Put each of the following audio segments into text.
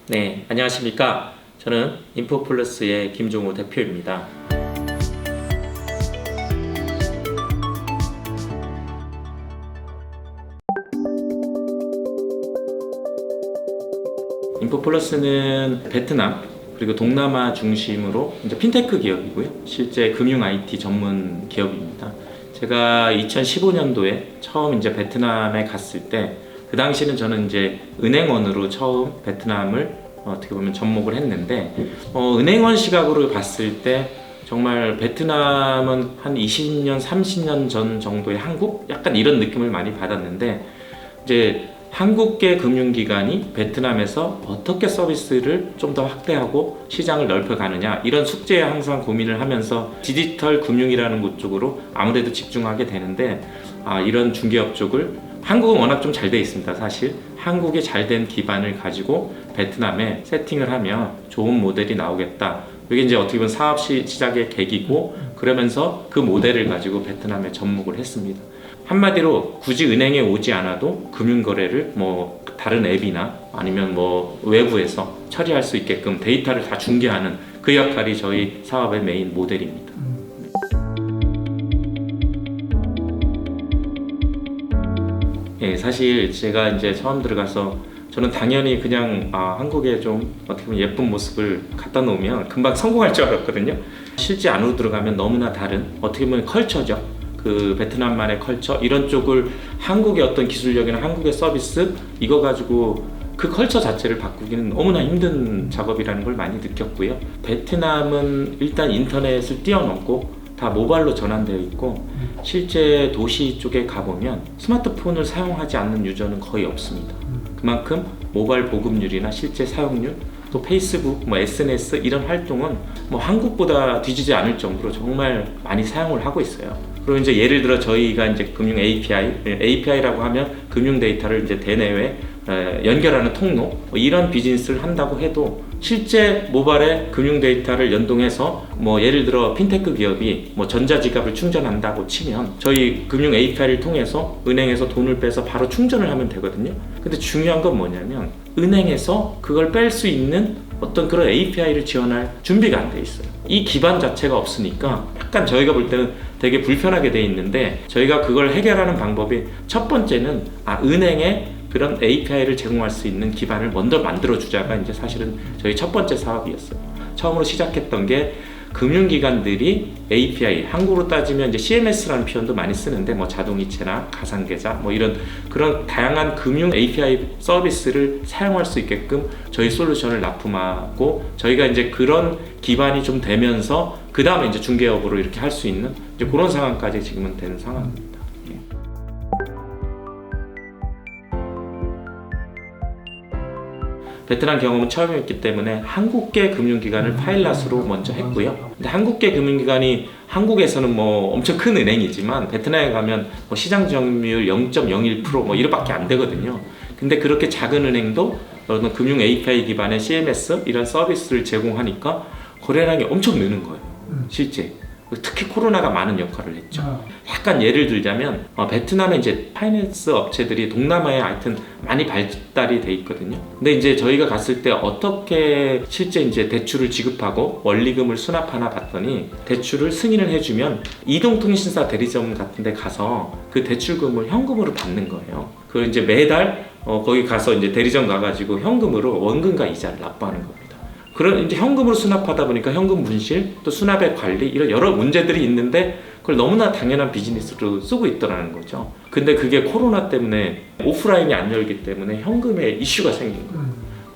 네, 안녕하십니까. 저는 인포플러스의 김종호 대표입니다. 인포플러스는 베트남 그리고 동남아 중심으로 이제 핀테크 기업이고요. 실제 금융 IT 전문 기업입니다. 제가 2015년도에 처음 이제 베트남에 갔을 때 그 당시는 저는 이제 은행원으로 처음 베트남을 어떻게 보면 접목을 했는데 은행원 시각으로 봤을 때 정말 베트남은 한 20년, 30년 전 정도의 한국? 약간 이런 느낌을 많이 받았는데 이제 한국계 금융기관이 베트남에서 어떻게 서비스를 좀 더 확대하고 시장을 넓혀가느냐 이런 숙제에 항상 고민을 하면서 디지털 금융이라는 곳 쪽으로 아무래도 집중하게 되는데 이런 중개업 쪽을 한국은 워낙 좀 잘 돼 있습니다. 사실 한국에 잘된 기반을 가지고 베트남에 세팅을 하면 좋은 모델이 나오겠다. 이게 이제 어떻게 보면 사업 시작의 계기고 그러면서 그 모델을 가지고 베트남에 접목을 했습니다. 한마디로 굳이 은행에 오지 않아도 금융거래를 뭐 다른 앱이나 아니면 뭐 외부에서 처리할 수 있게끔 데이터를 다 중개하는 그 역할이 저희 사업의 메인 모델입니다. 예, 사실 제가 이제 처음 들어가서 저는 당연히 그냥 한국에 좀 어떻게 보면 예쁜 모습을 갖다 놓으면 금방 성공할 줄 알았거든요. 실제 안으로 들어가면 너무나 다른 어떻게 보면 컬처죠. 그 베트남만의 컬처 이런 쪽을 한국의 어떤 기술력이나 한국의 서비스 이거 가지고 그 컬처 자체를 바꾸기는 너무나 힘든 작업이라는 걸 많이 느꼈고요. 베트남은 일단 인터넷을 뛰어넘고 다 모바일로 전환되어 있고 실제 도시 쪽에 가보면 스마트폰을 사용하지 않는 유저는 거의 없습니다. 그만큼 모바일 보급률이나 실제 사용률 또 페이스북, SNS 이런 활동은 한국보다 뒤지지 않을 정도로 정말 많이 사용을 하고 있어요. 그리고 이제 예를 들어 저희가 이제 금융 API라고 하면 금융 데이터를 이제 대내외 연결하는 통로 이런 비즈니스를 한다고 해도 실제 모바일에 금융 데이터를 연동해서 예를 들어 핀테크 기업이 전자지갑을 충전한다고 치면 저희 금융 API를 통해서 은행에서 돈을 빼서 바로 충전을 하면 되거든요. 근데 중요한 건 뭐냐면 은행에서 그걸 뺄 수 있는 어떤 그런 API를 지원할 준비가 안 돼 있어요. 이 기반 자체가 없으니까 약간 저희가 볼 때는 되게 불편하게 돼 있는데 저희가 그걸 해결하는 방법이 첫 번째는 은행에 그런 API를 제공할 수 있는 기반을 먼저 만들어주자가 이제 사실은 저희 첫 번째 사업이었어요. 처음으로 시작했던 게 금융기관들이 API, 한국으로 따지면 이제 CMS라는 표현도 많이 쓰는데 자동이체나 가상계좌 이런 그런 다양한 금융 API 서비스를 사용할 수 있게끔 저희 솔루션을 납품하고 저희가 이제 그런 기반이 좀 되면서 그 다음에 이제 중개업으로 이렇게 할 수 있는 이제 그런 상황까지 지금은 되는 상황입니다. 베트남 경험은 처음이었기 때문에 한국계 금융기관을 파일럿으로 먼저 했고요. 근데 한국계 금융기관이 한국에서는 엄청 큰 은행이지만 베트남에 가면 시장 점유율 0.01% 이렇게밖에 안 되거든요. 근데 그렇게 작은 은행도 어떤 금융 API 기반의 CMS 이런 서비스를 제공하니까 거래량이 엄청 느는 거예요. 실제. 특히 코로나가 많은 역할을 했죠. 약간 예를 들자면 베트남에 이제 파이낸스 업체들이 동남아에 하여튼 많이 발달이 돼 있거든요. 근데 이제 저희가 갔을 때 어떻게 실제 이제 대출을 지급하고 원리금을 수납하나 봤더니 대출을 승인을 해주면 이동통신사 대리점 같은 데 가서 그 대출금을 현금으로 받는 거예요. 그 이제 매달 거기 가서 이제 대리점 가가지고 현금으로 원금과 이자를 납부하는 겁니다. 그런 이제 현금으로 수납하다 보니까 현금 분실, 또 수납의 관리 이런 여러 문제들이 있는데 그걸 너무나 당연한 비즈니스로 쓰고 있더라는 거죠. 근데 그게 코로나 때문에 오프라인이 안 열기 때문에 현금에 이슈가 생긴 거예요.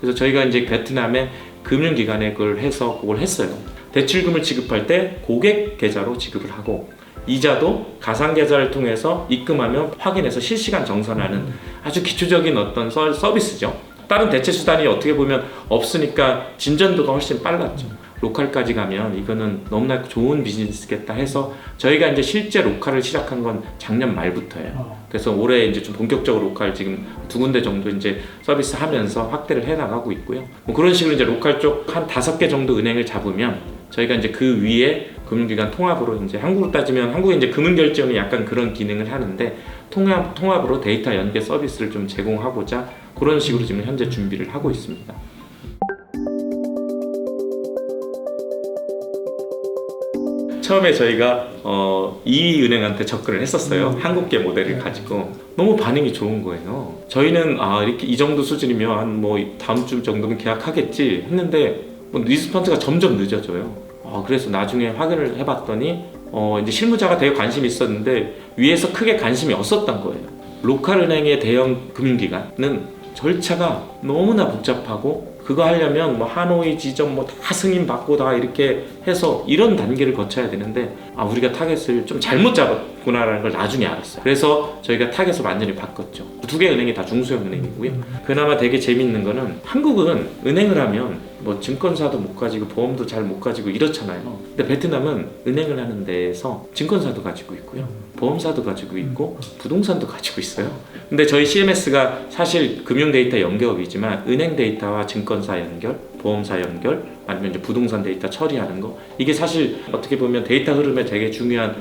그래서 저희가 이제 베트남의 금융기관에 그걸 했어요. 대출금을 지급할 때 고객 계좌로 지급을 하고 이자도 가상계좌를 통해서 입금하면 확인해서 실시간 정산하는 아주 기초적인 어떤 서비스죠. 다른 대체 수단이 어떻게 보면 없으니까 진전도가 훨씬 빨랐죠. 로컬까지 가면 이거는 너무나 좋은 비즈니스겠다 해서 저희가 이제 실제 로컬을 시작한 건 작년 말부터예요. 그래서 올해 이제 좀 본격적으로 로컬 지금 2군데 정도 이제 서비스 하면서 확대를 해 나가고 있고요. 그런 식으로 이제 로컬 쪽 한 5개 정도 은행을 잡으면 저희가 이제 그 위에 금융기관 통합으로 이제 한국으로 따지면 한국에 이제 금융결제원이 약간 그런 기능을 하는데 통합으로 데이터 연계 서비스를 좀 제공하고자 그런 식으로 지금 현재 준비를 하고 있습니다. 처음에 저희가 이은행한테 접근을 했었어요. 한국계 모델을 가지고 너무 반응이 좋은 거예요. 저희는 이렇게 이 정도 수준이면 뭐 다음 주 정도면 계약하겠지 했는데 리스폰스가 점점 늦어져요. 그래서 나중에 확인을 해봤더니 이제 실무자가 되게 관심이 있었는데 위에서 크게 관심이 없었던 거예요. 로컬 은행의 대형 금융기관은 절차가 너무나 복잡하고 그거 하려면 뭐 하노이 지점 뭐 다 승인 받고 다 이렇게 해서 이런 단계를 거쳐야 되는데 우리가 타겟을 좀 잘못 잡았구나라는 걸 나중에 알았어요. 그래서 저희가 타겟을 완전히 바꿨죠. 두 개 은행이 다 중소형 은행이고요. 그나마 되게 재밌는 거는 한국은 은행을 하면 뭐 증권사도 못 가지고 보험도 잘 못 가지고 이렇잖아요. 근데 베트남은 은행을 하는 데에서 증권사도 가지고 있고요. 보험사도 가지고 있고 부동산도 가지고 있어요. 근데 저희 CMS가 사실 금융 데이터 연결이지만 은행 데이터와 증권사 연결, 보험사 연결, 아니면 이제 부동산 데이터 처리하는 거 이게 사실 어떻게 보면 데이터 흐름에 되게 중요한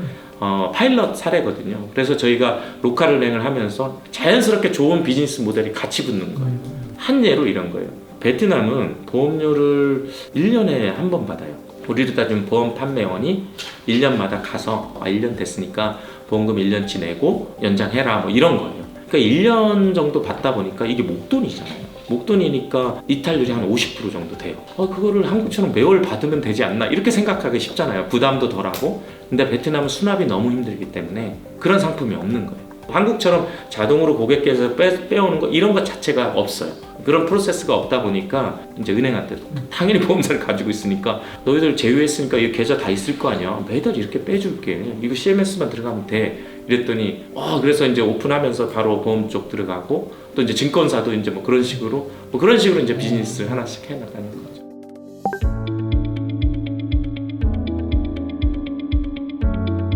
파일럿 사례거든요. 그래서 저희가 로컬 은행을 하면서 자연스럽게 좋은 비즈니스 모델이 같이 붙는 거예요. 한 예로 이런 거예요. 베트남은 보험료를 1년에 한 번 받아요. 우리로 따지면 보험 판매원이 1년마다 가서 1년 됐으니까 보험금 1년치 내고 연장해라 뭐 이런 거예요. 그러니까 1년 정도 받다 보니까 이게 목돈이잖아요. 목돈이니까 이탈률이 한 50% 정도 돼요. 그거를 한국처럼 매월 받으면 되지 않나 이렇게 생각하기 쉽잖아요. 부담도 덜하고. 근데 베트남은 수납이 너무 힘들기 때문에 그런 상품이 없는 거예요. 한국처럼 자동으로 고객께서 빼오는 거 이런 것 자체가 없어요. 그런 프로세스가 없다 보니까 이제 은행한테도 당연히 보험사를 가지고 있으니까 너희들 제휴했으니까 이 계좌 다 있을 거 아니야. 매달 이렇게 빼줄게. 이거 CMS만 들어가면 돼. 이랬더니 그래서 이제 오픈하면서 바로 보험 쪽 들어가고 또 이제 증권사도 이제 뭐 그런 식으로 이제 비즈니스 하나씩 해나가는 거죠.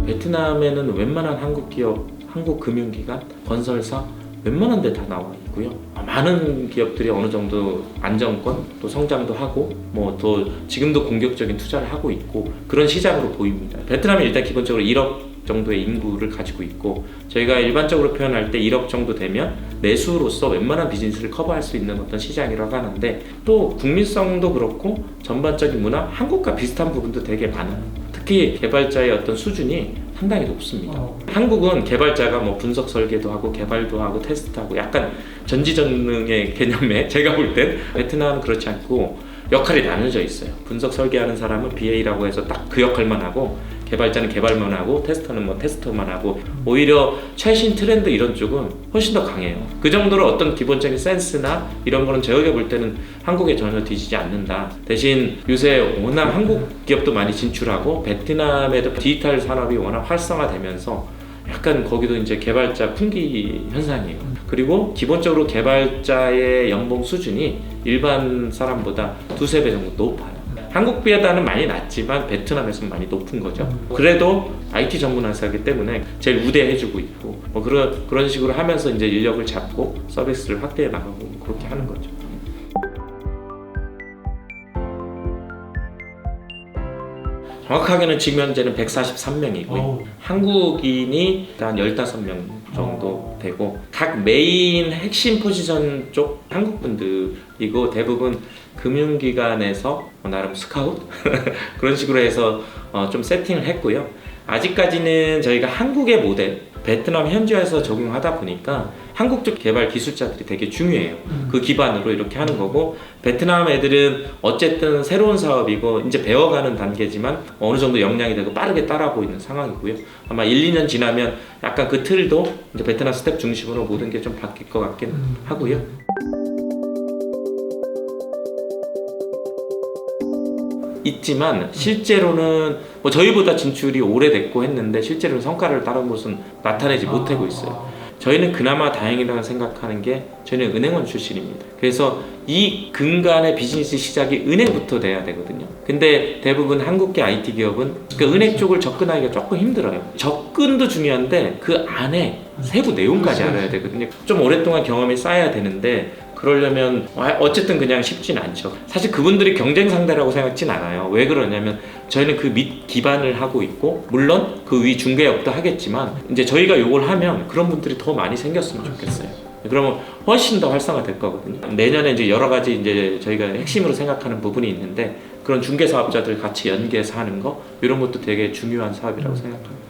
베트남에는 웬만한 한국 기업, 한국 금융기관, 건설사 웬만한 데 다 나와 있고요. 많은 기업들이 어느 정도 안정권 또 성장도 하고 뭐 또 지금도 공격적인 투자를 하고 있고 그런 시장으로 보입니다. 베트남이 일단 기본적으로 1억 정도의 인구를 가지고 있고 저희가 일반적으로 표현할 때 1억 정도 되면 내수로서 웬만한 비즈니스를 커버할 수 있는 어떤 시장이라고 하는데 또 국민성도 그렇고 전반적인 문화, 한국과 비슷한 부분도 되게 많아요. 특히 개발자의 어떤 수준이 상당히 높습니다. 한국은 개발자가 뭐 분석 설계도 하고 개발도 하고 테스트하고 약간 전지전능의 개념에 제가 볼 땐 베트남은 그렇지 않고 역할이 나눠져 있어요. 분석 설계하는 사람은 BA라고 해서 딱 그 역할만 하고 개발자는 개발만 하고 테스터는 뭐 테스터만 하고 오히려 최신 트렌드 이런 쪽은 훨씬 더 강해요. 그 정도로 어떤 기본적인 센스나 이런 거는 제가 볼 때는 한국에 전혀 뒤지지 않는다. 대신 요새 워낙 한국 기업도 많이 진출하고 베트남에도 디지털 산업이 워낙 활성화되면서 약간 거기도 이제 개발자 풍기 현상이에요. 그리고 기본적으로 개발자의 연봉 수준이 일반 사람보다 2~3배 정도 높아요. 한국보다는 많이 낮지만 베트남에서는 많이 높은 거죠. 그래도 IT 전문 회사이기 때문에 제일 우대해주고 있고 뭐 그런 식으로 하면서 이제 인력을 잡고 서비스를 확대해 나가고 그렇게 하는 거죠. 정확하게는 지금 현재는 143명이고요. 한국인이 한 15명 정도 되고 각 메인 핵심 포지션 쪽 한국분들이고 대부분 금융기관에서 나름 스카웃 그런 식으로 해서 좀 세팅을 했고요. 아직까지는 저희가 한국의 모델 베트남 현지화에서 적용하다 보니까 한국 쪽 개발 기술자들이 되게 중요해요. 그 기반으로 이렇게 하는 거고 베트남 애들은 어쨌든 새로운 사업이고 이제 배워가는 단계지만 어느 정도 역량이 되고 빠르게 따라하고 있는 상황이고요. 아마 1~2년 지나면 약간 그 틀도 이제 베트남 스텝 중심으로 모든 게 좀 바뀔 것 같긴 하고요. 있지만 실제로는 뭐 저희보다 진출이 오래됐고 했는데 실제로는 성과를 다른 곳은 나타내지 못하고 있어요. 저희는 그나마 다행이라고 생각하는 게 저희는 은행원 출신입니다. 그래서 이 근간의 비즈니스 시작이 은행부터 돼야 되거든요. 근데 대부분 한국계 IT 기업은 그 은행 쪽을 접근하기가 조금 힘들어요. 접근도 중요한데 그 안에 세부 내용까지 알아야 되거든요. 좀 오랫동안 경험이 쌓여야 되는데 그러려면 어쨌든 그냥 쉽진 않죠. 사실 그분들이 경쟁 상대라고 생각진 않아요. 왜 그러냐면 저희는 그 밑 기반을 하고 있고 물론 그 위 중개업도 하겠지만 이제 저희가 요걸 하면 그런 분들이 더 많이 생겼으면 좋겠어요. 그러면 훨씬 더 활성화될 거거든요. 내년에 이제 여러 가지 이제 저희가 핵심으로 생각하는 부분이 있는데 그런 중개 사업자들 같이 연계해서 하는 거 이런 것도 되게 중요한 사업이라고 생각합니다.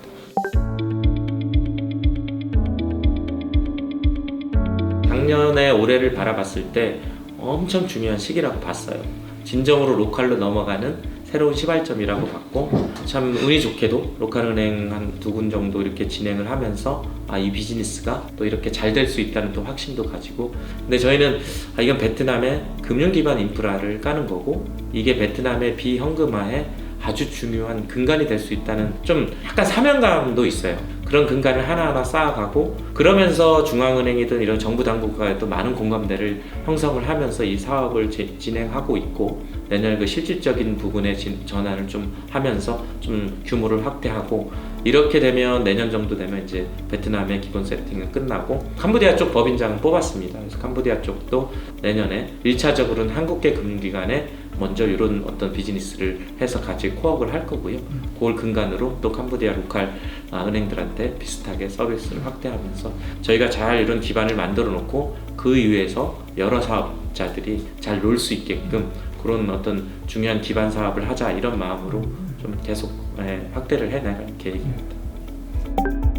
작년에 올해를 바라봤을 때 엄청 중요한 시기라고 봤어요. 진정으로 로컬로 넘어가는 새로운 시발점이라고 봤고 참 운이 좋게도 로컬은행 한 2군 정도 이렇게 진행을 하면서 이 비즈니스가 또 이렇게 잘 될 수 있다는 또 확신도 가지고 근데 저희는 이건 베트남의 금융 기반 인프라를 까는 거고 이게 베트남의 비현금화에 아주 중요한 근간이 될 수 있다는 좀 약간 사명감도 있어요. 그런 근간을 하나하나 쌓아가고 그러면서 중앙은행이든 이런 정부 당국과 또 많은 공감대를 형성을 하면서 이 사업을 진행하고 있고 내년 그 실질적인 부분의 전환을 좀 하면서 좀 규모를 확대하고 이렇게 되면 내년 정도 되면 이제 베트남의 기본 세팅은 끝나고 캄보디아 쪽 법인장을 뽑았습니다. 그래서 캄보디아 쪽도 내년에 1차적으로는 한국계 금융기관에 먼저 이런 어떤 비즈니스를 해서 같이 코업을 할 거고요. 그걸 근간으로 또 캄보디아 로컬 은행들한테 비슷하게 서비스를 확대하면서 저희가 잘 이런 기반을 만들어 놓고 그 이후에서 여러 사업자들이 잘 놀 수 있게끔 그런 어떤 중요한 기반 사업을 하자 이런 마음으로 좀 계속 확대를 해나갈 계획입니다.